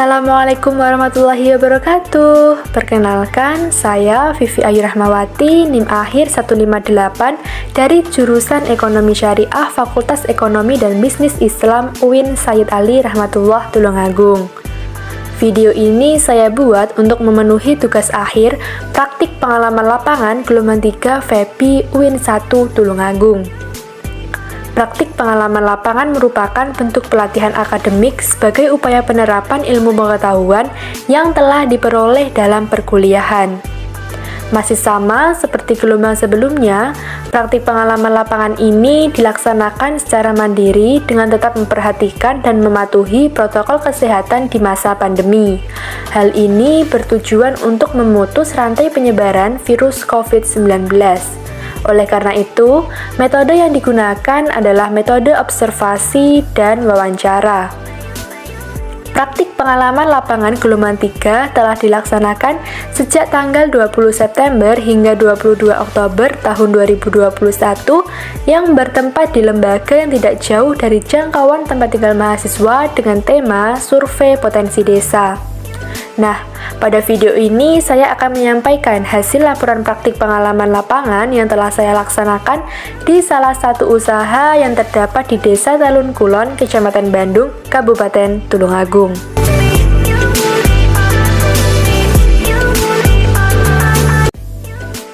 Assalamualaikum warahmatullahi wabarakatuh. Perkenalkan, saya Vivi Ayu Rahmawati, NIM akhir 158 dari jurusan Ekonomi Syariah Fakultas Ekonomi dan Bisnis Islam UIN Sayyid Ali Rahmatullah Tulungagung. Video ini saya buat untuk memenuhi tugas akhir praktik pengalaman lapangan gelombang 3 FEPI UIN 1 Tulungagung. Praktik pengalaman lapangan merupakan bentuk pelatihan akademik sebagai upaya penerapan ilmu pengetahuan yang telah diperoleh dalam perkuliahan. Masih sama seperti gelombang sebelumnya, praktik pengalaman lapangan ini dilaksanakan secara mandiri dengan tetap memperhatikan dan mematuhi protokol kesehatan di masa pandemi. Hal ini bertujuan untuk memutus rantai penyebaran virus COVID-19. Oleh karena itu, metode yang digunakan adalah metode observasi dan wawancara. Praktik pengalaman lapangan gelombang 3 telah dilaksanakan sejak tanggal 20 September hingga 22 Oktober tahun 2021 yang bertempat di lembaga yang tidak jauh dari jangkauan tempat tinggal mahasiswa dengan tema Survei Potensi Desa. Nah, pada video ini saya akan menyampaikan hasil laporan praktik pengalaman lapangan yang telah saya laksanakan di salah satu usaha yang terdapat di Desa Talun Kulon, Kecamatan Bandung, Kabupaten Tulungagung.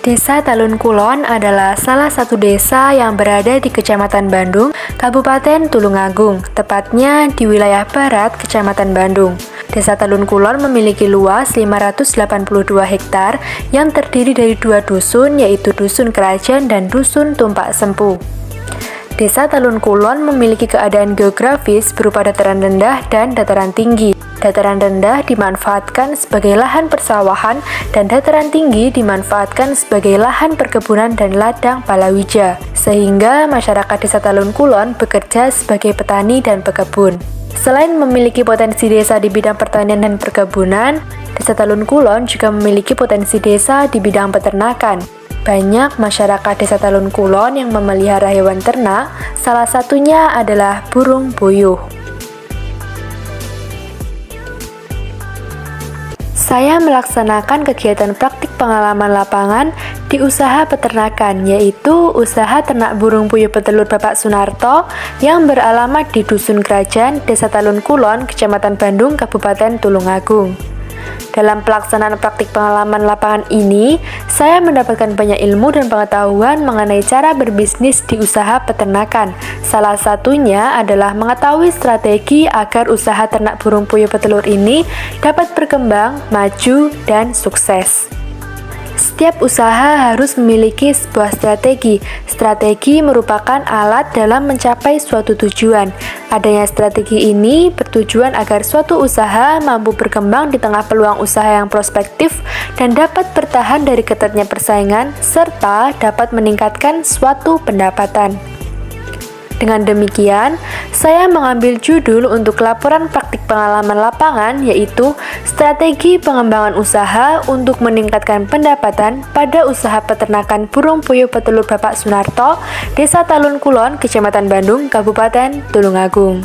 Desa Talun Kulon adalah salah satu desa yang berada di Kecamatan Bandung, Kabupaten Tulungagung, tepatnya di wilayah barat Kecamatan Bandung. Desa Talun Kulon memiliki luas 582 hektar yang terdiri dari 2 dusun, yaitu Dusun Kerajaan dan Dusun Tumpak Sempu. Desa Talun Kulon memiliki keadaan geografis berupa dataran rendah dan dataran tinggi. Dataran rendah dimanfaatkan sebagai lahan persawahan dan dataran tinggi dimanfaatkan sebagai lahan perkebunan dan ladang palawija, sehingga masyarakat Desa Talun Kulon bekerja sebagai petani dan pekebun. Selain memiliki potensi desa di bidang pertanian dan perkebunan, Desa Talun Kulon juga memiliki potensi desa di bidang peternakan. Banyak masyarakat Desa Talun Kulon yang memelihara hewan ternak, salah satunya adalah burung puyuh. Saya melaksanakan kegiatan praktik pengalaman lapangan di usaha peternakan, yaitu usaha ternak burung puyuh petelur Bapak Sunarto yang beralamat di Dusun Kerajaan, Desa Talun Kulon, Kecamatan Bandung, Kabupaten Tulungagung. Dalam pelaksanaan praktik pengalaman lapangan ini, saya mendapatkan banyak ilmu dan pengetahuan mengenai cara berbisnis di usaha peternakan. Salah satunya adalah mengetahui strategi agar usaha ternak burung puyuh petelur ini dapat berkembang, maju, dan sukses. Setiap usaha harus memiliki sebuah strategi. Strategi merupakan alat dalam mencapai suatu tujuan. Adanya strategi ini bertujuan agar suatu usaha mampu berkembang di tengah peluang usaha yang prospektif dan dapat bertahan dari ketatnya persaingan, serta dapat meningkatkan suatu pendapatan. Dengan demikian, saya mengambil judul untuk laporan praktik pengalaman lapangan, yaitu Strategi Pengembangan Usaha untuk Meningkatkan Pendapatan pada Usaha Peternakan Burung Puyuh Petelur Bapak Sunarto, Desa Talun Kulon, Kecamatan Bandung, Kabupaten Tulungagung.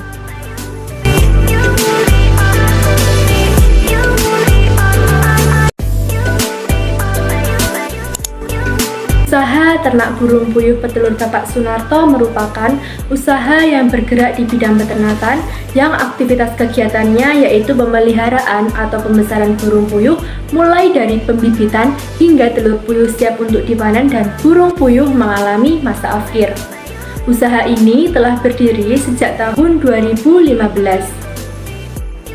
Usaha ternak burung puyuh petelur Bapak Sunarto merupakan usaha yang bergerak di bidang peternakan yang aktivitas kegiatannya yaitu pemeliharaan atau pembesaran burung puyuh mulai dari pembibitan hingga telur puyuh siap untuk dipanen dan burung puyuh mengalami masa akhir. Usaha ini telah berdiri sejak tahun 2015.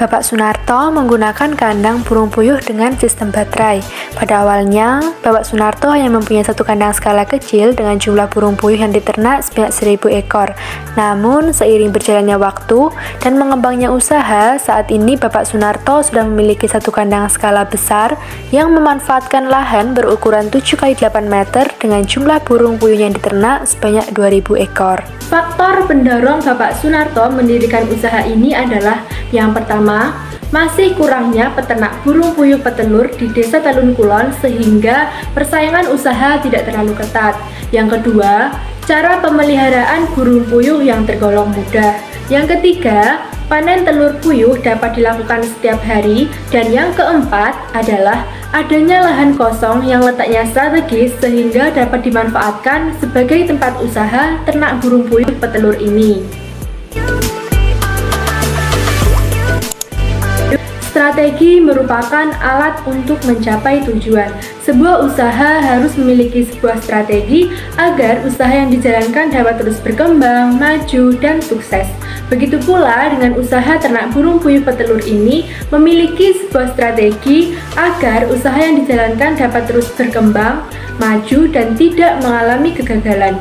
Bapak Sunarto menggunakan kandang burung puyuh dengan sistem baterai. Pada awalnya, Bapak Sunarto hanya mempunyai satu kandang skala kecil dengan jumlah burung puyuh yang diternak sebanyak 1.000 ekor. Namun, seiring berjalannya waktu dan mengembangnya usaha, saat ini Bapak Sunarto sudah memiliki satu kandang skala besar yang memanfaatkan lahan berukuran 7x8 meter dengan jumlah burung puyuh yang diternak sebanyak 2.000 ekor. Faktor pendorong Bapak Sunarto mendirikan usaha ini adalah yang pertama, masih kurangnya peternak burung puyuh petelur di Desa Talun Kulon sehingga persaingan usaha tidak terlalu ketat. Yang kedua, cara pemeliharaan burung puyuh yang tergolong mudah. Yang ketiga, Panen telur puyuh dapat dilakukan setiap hari, dan yang keempat adalah adanya lahan kosong yang letaknya strategis sehingga dapat dimanfaatkan sebagai tempat usaha ternak burung puyuh petelur ini. Strategi merupakan alat untuk mencapai tujuan. Sebuah usaha harus memiliki sebuah strategi agar usaha yang dijalankan dapat terus berkembang, maju, dan sukses. Begitu pula dengan usaha ternak burung puyuh petelur ini memiliki sebuah strategi agar usaha yang dijalankan dapat terus berkembang, maju, dan tidak mengalami kegagalan.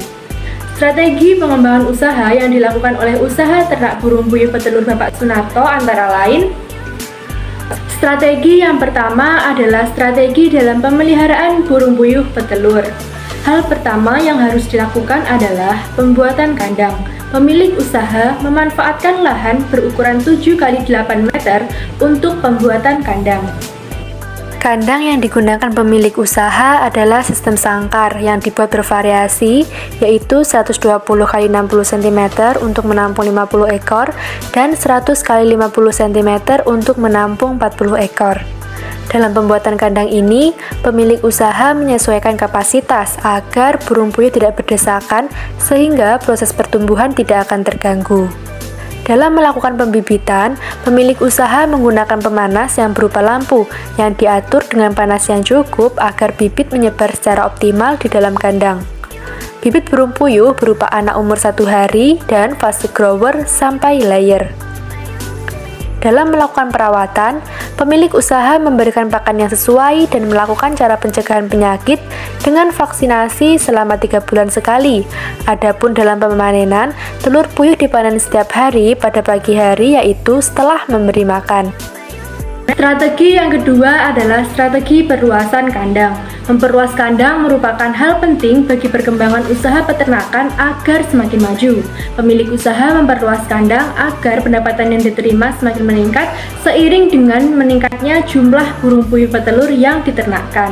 Strategi pengembangan usaha yang dilakukan oleh usaha ternak burung puyuh petelur Bapak Sunarto antara lain: strategi yang pertama adalah strategi dalam pemeliharaan burung puyuh petelur. Hal pertama yang harus dilakukan adalah pembuatan kandang. Pemilik usaha memanfaatkan lahan berukuran 7x8 meter untuk pembuatan kandang. Kandang yang digunakan pemilik usaha adalah sistem sangkar yang dibuat bervariasi, yaitu 120 x 60 cm untuk menampung 50 ekor dan 100 x 50 cm untuk menampung 40 ekor. Dalam pembuatan kandang ini, pemilik usaha menyesuaikan kapasitas agar burung puyuh tidak berdesakan sehingga proses pertumbuhan tidak akan terganggu. Dalam melakukan pembibitan, pemilik usaha menggunakan pemanas yang berupa lampu yang diatur dengan panas yang cukup agar bibit menyebar secara optimal di dalam kandang. Bibit burung puyuh berupa anak umur 1 hari dan fase grower sampai layer. Dalam melakukan perawatan, pemilik usaha memberikan pakan yang sesuai dan melakukan cara pencegahan penyakit dengan vaksinasi selama 3 bulan sekali. Adapun dalam pemanenan, telur puyuh dipanen setiap hari pada pagi hari, yaitu setelah memberi makan. Strategi yang kedua adalah strategi perluasan kandang. Memperluas kandang merupakan hal penting bagi perkembangan usaha peternakan agar semakin maju. Pemilik usaha memperluas kandang agar pendapatan yang diterima semakin meningkat seiring dengan meningkatnya jumlah burung puyuh petelur yang diternakkan.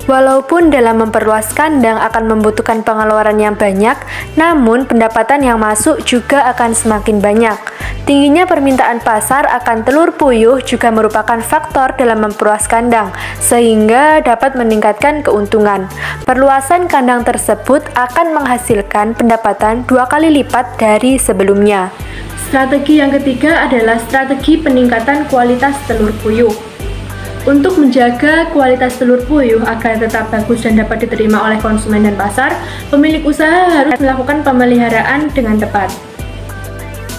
Walaupun dalam memperluas kandang akan membutuhkan pengeluaran yang banyak, namun pendapatan yang masuk juga akan semakin banyak. Tingginya permintaan pasar akan telur puyuh juga merupakan faktor dalam memperluas kandang, sehingga dapat meningkatkan keuntungan. Perluasan kandang tersebut akan menghasilkan pendapatan 2 kali lipat dari sebelumnya. Strategi yang ketiga adalah strategi peningkatan kualitas telur puyuh. Untuk menjaga kualitas telur puyuh agar tetap bagus dan dapat diterima oleh konsumen dan pasar, pemilik usaha harus melakukan pemeliharaan dengan tepat.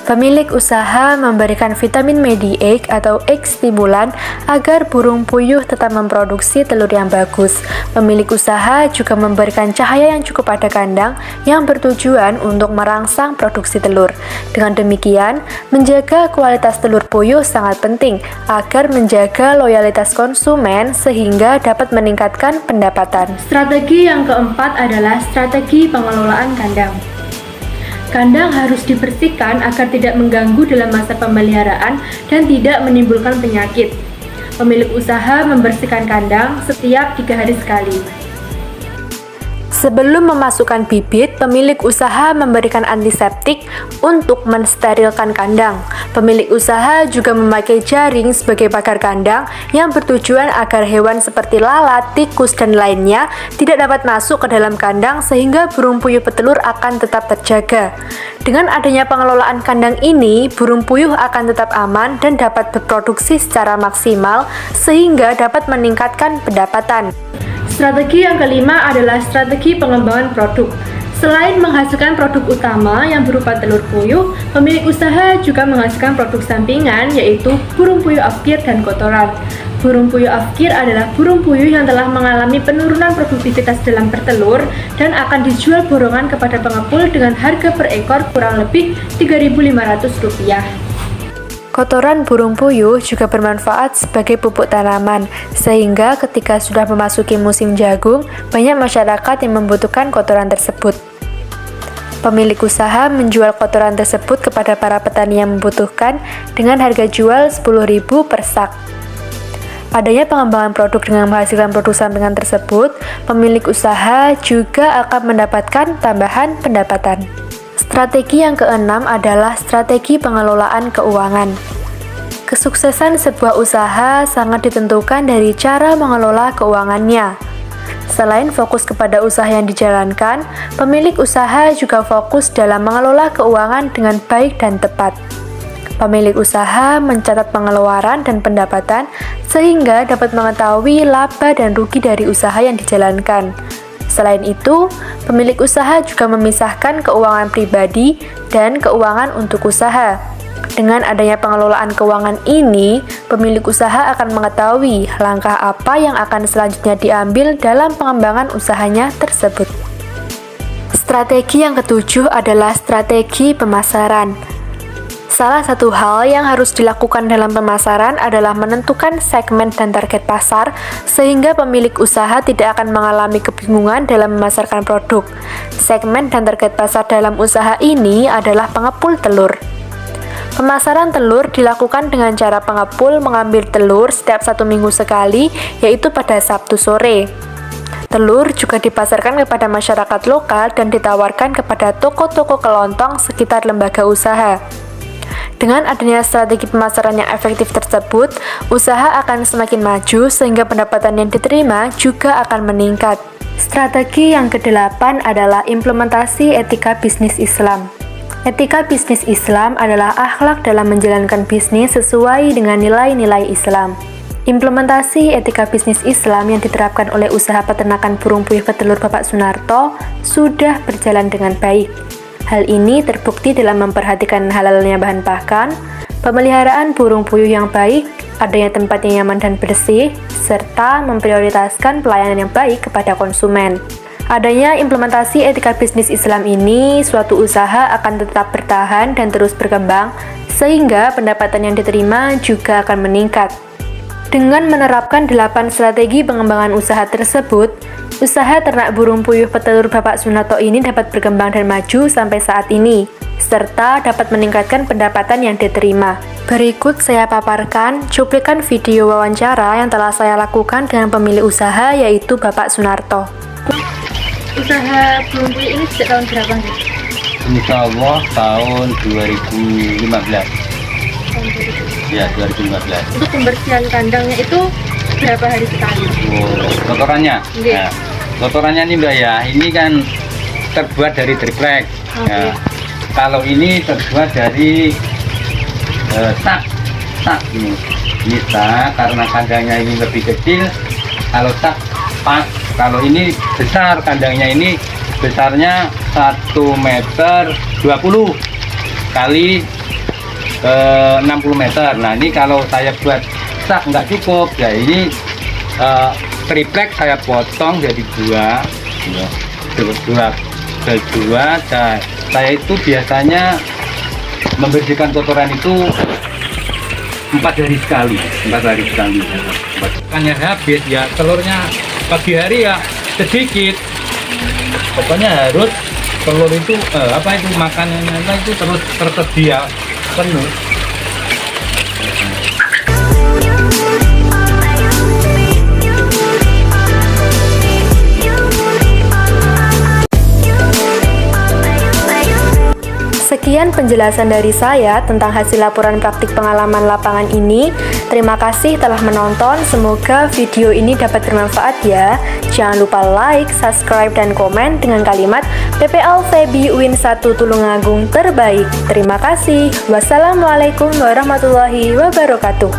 Pemilik usaha memberikan vitamin mediate atau egg stimulan agar burung puyuh tetap memproduksi telur yang bagus. Pemilik usaha juga memberikan cahaya yang cukup pada kandang yang bertujuan untuk merangsang produksi telur. Dengan demikian, menjaga kualitas telur puyuh sangat penting agar menjaga loyalitas konsumen sehingga dapat meningkatkan pendapatan. Strategi yang keempat adalah strategi pengelolaan kandang. Kandang harus dibersihkan agar tidak mengganggu dalam masa pemeliharaan dan tidak menimbulkan penyakit. Pemilik usaha membersihkan kandang setiap 3 hari sekali. Sebelum memasukkan bibit, pemilik usaha memberikan antiseptik untuk mensterilkan kandang. Pemilik usaha juga memakai jaring sebagai pagar kandang yang bertujuan agar hewan seperti lalat, tikus, dan lainnya tidak dapat masuk ke dalam kandang sehingga burung puyuh petelur akan tetap terjaga. Dengan adanya pengelolaan kandang ini, burung puyuh akan tetap aman dan dapat berproduksi secara maksimal sehingga dapat meningkatkan pendapatan. Strategi yang kelima adalah strategi pengembangan produk. Selain menghasilkan produk utama yang berupa telur puyuh, pemilik usaha juga menghasilkan produk sampingan yaitu burung puyuh afkir dan kotoran. Burung puyuh afkir adalah burung puyuh yang telah mengalami penurunan produktivitas dalam bertelur dan akan dijual borongan kepada pengepul dengan harga per ekor kurang lebih Rp3.500. Kotoran burung puyuh juga bermanfaat sebagai pupuk tanaman, sehingga ketika sudah memasuki musim jagung, banyak masyarakat yang membutuhkan kotoran tersebut. Pemilik usaha menjual kotoran tersebut kepada para petani yang membutuhkan dengan harga jual Rp10.000 per sak. Adanya pengembangan produk dengan menghasilkan produk sampingan tersebut, pemilik usaha juga akan mendapatkan tambahan pendapatan. Strategi yang keenam adalah strategi pengelolaan keuangan. Kesuksesan sebuah usaha sangat ditentukan dari cara mengelola keuangannya. Selain fokus kepada usaha yang dijalankan, pemilik usaha juga fokus dalam mengelola keuangan dengan baik dan tepat. Pemilik usaha mencatat pengeluaran dan pendapatan sehingga dapat mengetahui laba dan rugi dari usaha yang dijalankan. Selain itu, pemilik usaha juga memisahkan keuangan pribadi dan keuangan untuk usaha. Dengan adanya pengelolaan keuangan ini, pemilik usaha akan mengetahui langkah apa yang akan selanjutnya diambil dalam pengembangan usahanya tersebut. Strategi yang ketujuh adalah strategi pemasaran. Salah satu hal yang harus dilakukan dalam pemasaran adalah menentukan segmen dan target pasar, sehingga pemilik usaha tidak akan mengalami kebingungan dalam memasarkan produk. Segmen dan target pasar dalam usaha ini adalah pengepul telur. Pemasaran telur dilakukan dengan cara pengepul mengambil telur setiap 1 minggu sekali, yaitu pada Sabtu sore. Telur juga dipasarkan kepada masyarakat lokal dan ditawarkan kepada toko-toko kelontong sekitar lembaga usaha. Dengan adanya strategi pemasaran yang efektif tersebut, usaha akan semakin maju sehingga pendapatan yang diterima juga akan meningkat. Strategi yang kedelapan adalah implementasi etika bisnis Islam. Etika bisnis Islam adalah akhlak dalam menjalankan bisnis sesuai dengan nilai-nilai Islam. Implementasi etika bisnis Islam yang diterapkan oleh usaha peternakan burung puyuh petelur Bapak Sunarto sudah berjalan dengan baik. Hal ini terbukti dalam memperhatikan halalnya bahan pakan, pemeliharaan burung puyuh yang baik, adanya tempat yang nyaman dan bersih, serta memprioritaskan pelayanan yang baik kepada konsumen. Adanya implementasi etika bisnis Islam ini, suatu usaha akan tetap bertahan dan terus berkembang, sehingga pendapatan yang diterima juga akan meningkat. Dengan menerapkan 8 strategi pengembangan usaha tersebut, usaha ternak burung puyuh petelur Bapak Sunarto ini dapat berkembang dan maju sampai saat ini, serta dapat meningkatkan pendapatan yang diterima. Berikut saya paparkan cuplikan video wawancara yang telah saya lakukan dengan pemilik usaha, yaitu Bapak Sunarto. Usaha burung puyuh ini sejak tahun berapa? Insya Allah tahun 2015. Ya, 2015. Untuk pembersihan kandangnya itu berapa hari sekali? Kotorannya? Okay. Nah, kotorannya ini Mbak ya, ini kan terbuat dari triplek. Okay. Nah, kalau ini terbuat dari sak ini. Ini sak, karena kandangnya ini lebih kecil. Kalau sak pas, kalau ini besar, kandangnya ini besarnya 1 meter 20 kali 60 meter. Nah ini kalau saya buat sak nggak cukup ya, ini triplek saya potong jadi dua. Saya itu biasanya membersihkan kotoran itu 4 hari sekali. Makannya habis ya, telurnya pagi hari ya sedikit. Pokoknya harus telur itu makanannya itu terus tersedia penuh. Sekian penjelasan dari saya tentang hasil laporan praktik pengalaman lapangan ini. Terima kasih telah menonton. Semoga video ini dapat bermanfaat ya. Jangan lupa like, subscribe, dan komen dengan kalimat PPL Febi Win 1 Tulungagung terbaik. Terima kasih. Wassalamualaikum warahmatullahi wabarakatuh.